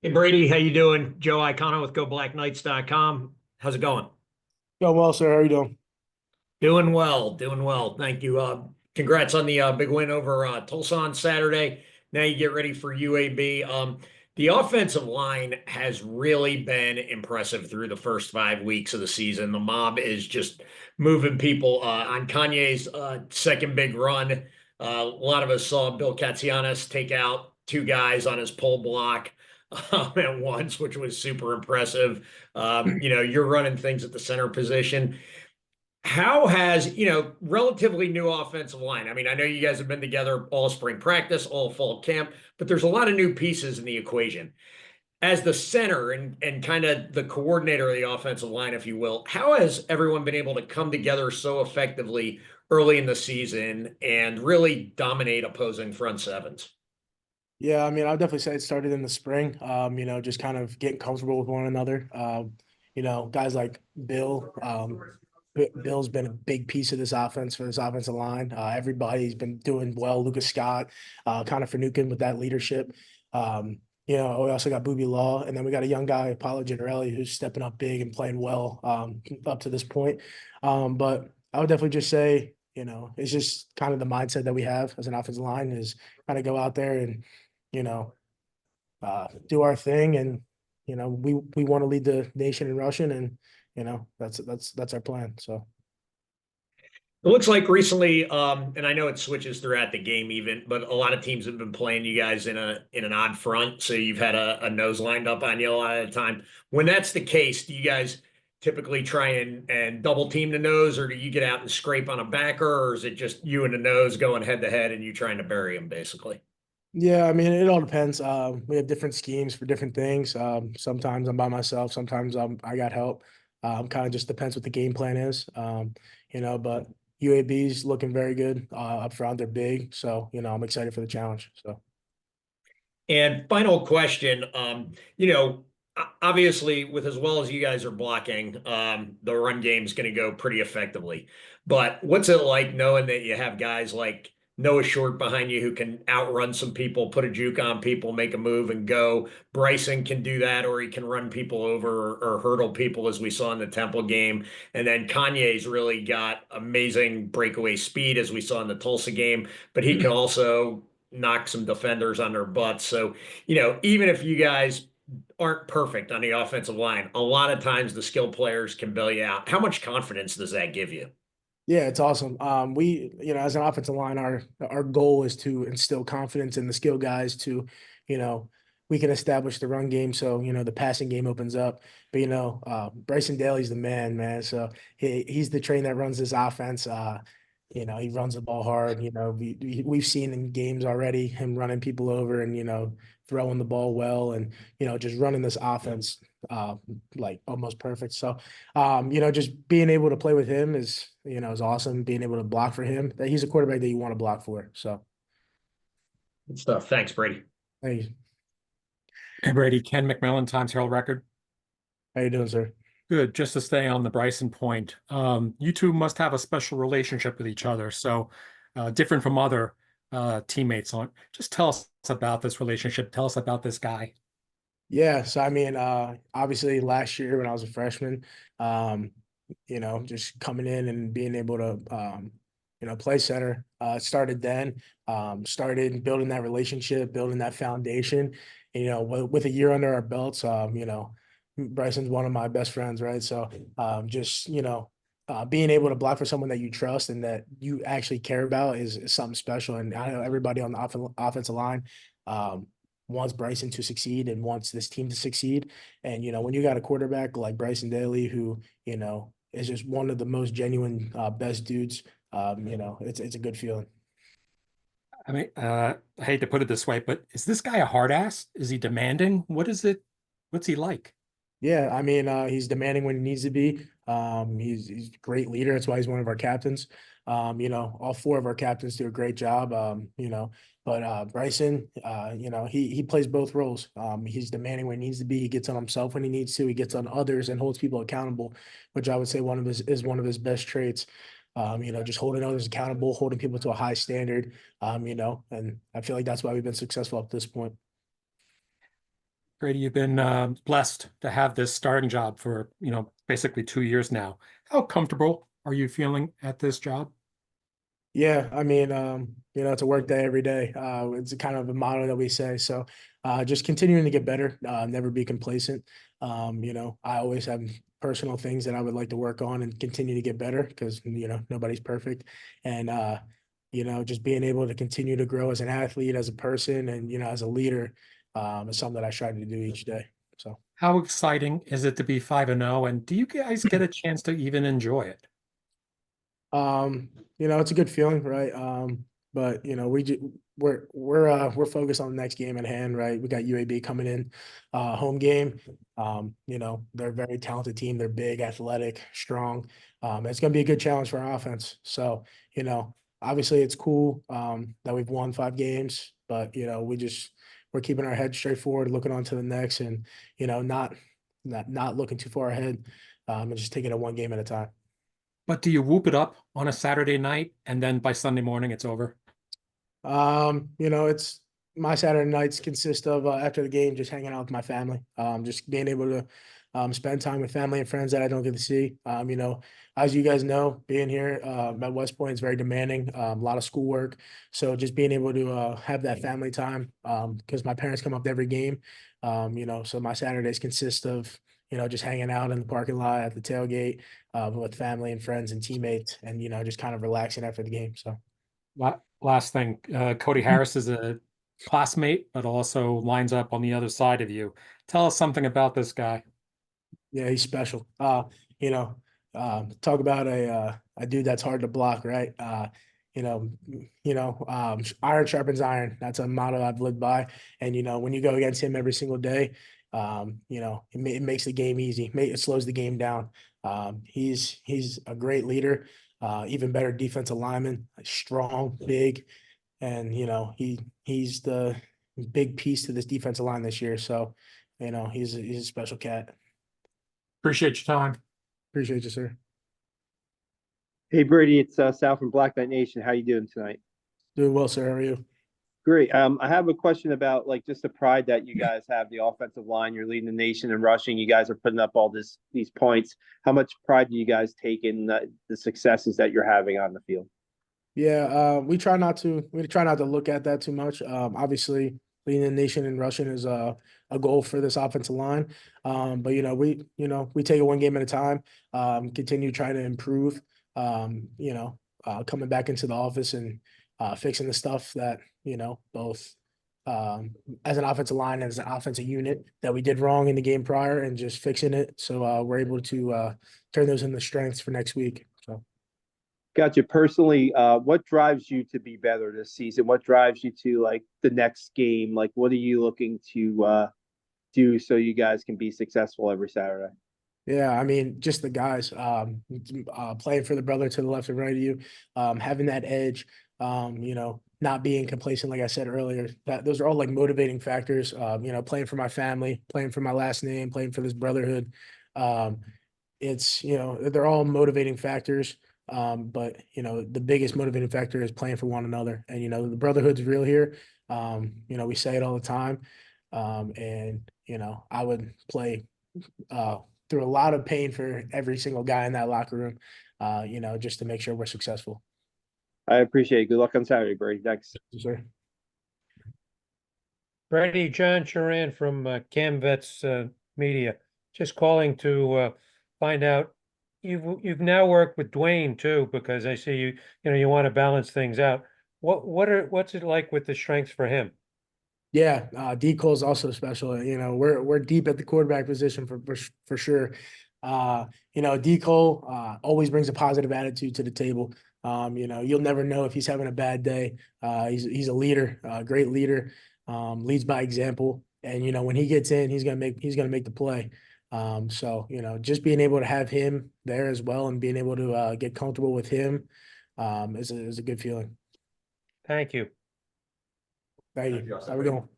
Hey Brady, how you doing? Joe Icono with GoBlackKnights.com. How's it going? Going well, sir. How are you doing? Doing well, doing well. Thank you. Congrats on the big win over Tulsa on Saturday. Now you get ready for UAB. The offensive line has really been impressive through the first 5 weeks of the season. The mob is just moving people on Kanye's second big run. A lot of us saw Bill Katsianis take out two guys on his pull block at once, which was super impressive. You're running things at the center position. How has, relatively new offensive line? I mean, I know you guys have been together all spring practice, all fall camp, but there's a lot of new pieces in the equation. As the center and kind of the coordinator of the offensive line, if you will, how has everyone been able to come together so effectively early in the season and really dominate opposing front sevens? Yeah, I mean, I would definitely say it started in the spring. Just kind of getting comfortable with one another. Guys like Bill. Bill's been a big piece of this offense for this offensive line. Everybody's been doing well. Lucas Scott, kind of Finucane with that leadership. We also got Booby Law, and then we got a young guy, Paulo Gennarelli, who's stepping up big and playing well up to this point. But I would definitely just say, it's just kind of the mindset that we have as an offensive line is kind of go out there and you know, do our thing. And, we want to lead the nation in rushing, and, that's our plan. So, It looks like recently, and I know it switches throughout the game even, but a lot of teams have been playing you guys in an odd front. So you've had a nose lined up on you a lot of the time. When that's the case, do you guys typically try and double team the nose, or do you get out and scrape on a backer, or is it just you and the nose going head to head and you trying to bury him basically? yeah, I mean, it all depends. We have different schemes for different things. Sometimes I'm by myself. Sometimes I got help. Kind of just depends what the game plan is. But UAB's looking very good up front. They're big. So, I'm excited for the challenge. So. And final question, obviously with as well as you guys are blocking, the run game is going to go pretty effectively. But what's it like knowing that you have guys like Noah Short behind you who can outrun some people, put a juke on people, make a move and go? Bryson can do that, or he can run people over or hurdle people as we saw in the Temple game. And then Kanye's really got amazing breakaway speed as we saw in the Tulsa game, but he can also knock some defenders on their butts. So, even if you guys aren't perfect on the offensive line, a lot of times the skill players can bail you out. How much confidence does that give you? Yeah, it's awesome. As an offensive line, our goal is to instill confidence in the skill guys to, you know, we can establish the run game so, the passing game opens up. But Bryson Daly's the man. So he's the train that runs this offense. He runs the ball hard. We've seen in games already him running people over and, throwing the ball well and, just running this offense like almost perfect. So just being able to play with him is awesome. Being able to block for him, that he's a quarterback that you want to block for. So, Good stuff. Thanks, Brady. hey, Hey Brady, Ken McMillan, Times Herald Record. how you doing, sir? Good. Just to stay on the Bryson point, you two must have a special relationship with each other. So, different from other teammates. On just tell us about this relationship. Tell us about this guy. Yeah, so I mean, obviously last year when I was a freshman, just coming in and being able to, play center, started then, started building that relationship, building that foundation. With a year under our belts, Bryson's one of my best friends, right? So, being able to block for someone that you trust and that you actually care about is something special. And I know everybody on the offensive line, um, wants Bryson to succeed and wants this team to succeed. And, when you got a quarterback like Bryson Daly, who, is just one of the most genuine, best dudes, it's a good feeling. I mean, I hate to put it this way, but is this guy a hard ass? Is he demanding? What is it? What's he like? Yeah, I mean, he's demanding when he needs to be. He's a great leader. That's why he's one of our captains. All four of our captains do a great job. But Bryson, he plays both roles. He's demanding when he needs to be. He gets on himself when he needs to. He gets on others and holds people accountable, which I would say one of his best traits. Just holding others accountable, holding people to a high standard. And I feel like that's why we've been successful up to this point. Brady, you've been blessed to have this starting job for, basically 2 years now. How comfortable are you feeling at this job? Yeah, I mean, it's a work day every day. It's a kind of a motto that we say. So just continuing to get better, never be complacent. I always have personal things that I would like to work on and continue to get better because, nobody's perfect. And, just being able to continue to grow as an athlete, as a person, and, as a leader is something that I try to do each day. So. How exciting is it to be 5-0? And do you guys get a chance to even enjoy it? It's a good feeling, right? But we're focused on the next game at hand, right? We got UAB coming in, home game. They're a very talented team. They're big, athletic, strong. It's going to be a good challenge for our offense. So, obviously it's cool that we've won 5 games, but we're keeping our heads straight forward, looking on to the next, and not looking too far ahead, and just taking it one game at a time. But do you whoop it up on a Saturday night and then by Sunday morning it's over? It's my Saturday nights consist of after the game just hanging out with my family, just being able to spend time with family and friends that I don't get to see. As you guys know, being here at West Point is very demanding, a lot of schoolwork. So just being able to have that family time because my parents come up to every game. So my Saturdays consist of just hanging out in the parking lot at the tailgate with family and friends and teammates, and just kind of relaxing after the game. So. Last thing, Cody Harris is a classmate, but also lines up on the other side of you. Tell us something about this guy. Yeah, he's special. Talk about a dude that's hard to block, right? Iron sharpens iron. That's a motto I've lived by. And when you go against him every single day, it makes the game easy. It slows the game down. He's a great leader. Even better defensive lineman, strong, big, and he's the big piece to this defensive line this year. So, he's a special cat. Appreciate your time. Appreciate you, sir. Hey Brady, it's Sal from Black Knight Nation. How you doing tonight? Doing well, sir. How are you? Great. I have a question about just the pride that you guys have, the offensive line. You're leading the nation in rushing. You guys are putting up all these points. How much pride do you guys take in the successes that you're having on the field? Yeah, we try not to look at that too much. Obviously, leading the nation in rushing is a goal for this offensive line. But we take it one game at a time. Continue trying to improve. Coming back into the office and fixing the stuff that both as an offensive line and as an offensive unit that we did wrong in the game prior, and just fixing it so we're able to turn those into strengths for next week. So. Gotcha. Personally, what drives you to be better this season? What drives you to the next game? What are you looking to do so you guys can be successful every Saturday? Yeah, I mean, just the guys playing for the brother to the left and right of you, having that edge, not being complacent, like I said earlier. Those are all motivating factors. Playing for my family, playing for my last name, playing for this brotherhood. They're all motivating factors. But the biggest motivating factor is playing for one another. And the brotherhood's real here. We say it all the time. I would play through a lot of pain for every single guy in that locker room, just to make sure we're successful. I appreciate it. Good luck on Saturday, Brady. Thanks. Yes, sir. Brady, John Chuhran from CamVets Media. Just calling to find out, you've now worked with Dwayne too, because I see you want to balance things out. What's it like with the strengths for him? Yeah, D Cole's also special. We're deep at the quarterback position for sure. D Cole always brings a positive attitude to the table. You'll never know if he's having a bad day. He's a leader, a great leader, leads by example. And when he gets in, he's gonna make the play. Just being able to have him there as well and being able to get comfortable with him is a good feeling. Thank you. Thank you. How we going?